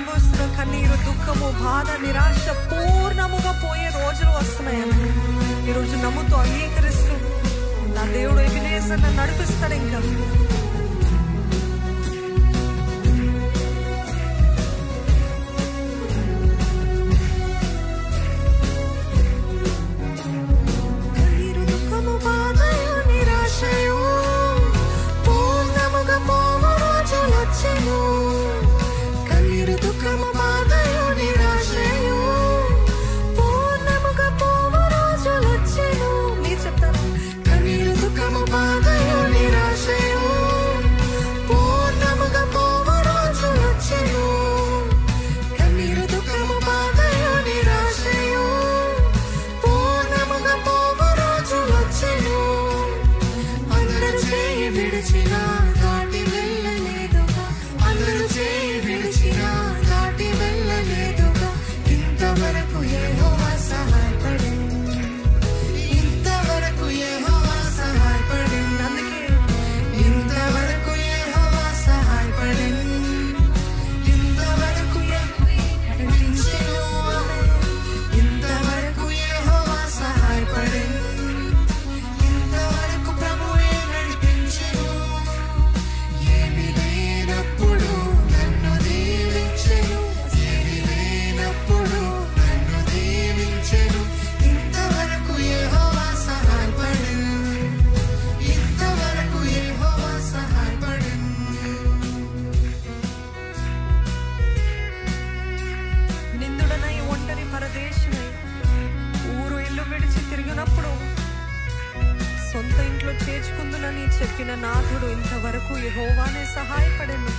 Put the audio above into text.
అనుభవిస్తున్న కన్నీరు, దుఃఖము, బాధ, నిరాశ పూర్ణముగా పోయే రోజులు వస్తున్నాయని ఈరోజు నమ్ముతూ అంగీకరిస్తూ నా దేవుడు ఎబినేజర్ నన్ను నడిపిస్తాడు. ఇంకా కన్నీరు, దుఃఖము, బాధయు, నిరాశయు పూర్ణముగా పోవు రోజులు వచ్చెను. కన్నీరు, దుఃఖము, బాధయు, నిరాశయు పూర్ణముగా పోవు రోజులు వచ్చెను. మీరు చెప్తారా? కన్నీరు, దుఃఖము, బాధయు, నిరాశయు పూర్ణముగా పోవు రోజులు వచ్చెను. కన్నీరు, దుఃఖము, బాధయు, నిరాశయు పూర్ణముగా పోవు రోజులు వచ్చెను. అందరూ చేయి విడిచినా దాటి వెళ్ళలేదుగా, అందరూ చేయి విడిచినా దాటి వెళ్ళలేదుగా. ఇంతవరకు యెహోవా సహాయపడింది, ఇంతవరకు యెహోవా సహాయపడింది. అందుకే ఇంతవరకు యెహోవా సహాయపడింది, ఇంతవరకు నడిపించెను. ఇంతవరకు యెహోవా సహాయపడింది, ఇంతవరకు ప్రభువే నడిపించెను. ఏమీ లేనప్పుడు నన్ను దీవించెను, ఏమీ లేనప్పుడు నన్ను దీవించెను. ఇంతవరకు యెహోవా సహాయపడింది, ఇంతవరకు యెహోవా సహాయపడింది. నిందుడనై ఒంటరి పరదేశినై ఊరు ఇల్లు విడిచి తిరిగినప్పుడు సొంత ఇంట్లో చేర్చుకుందునని చెప్పిన నాథుడు ఇంతవరకు యెహోవానే సహాయపడెను.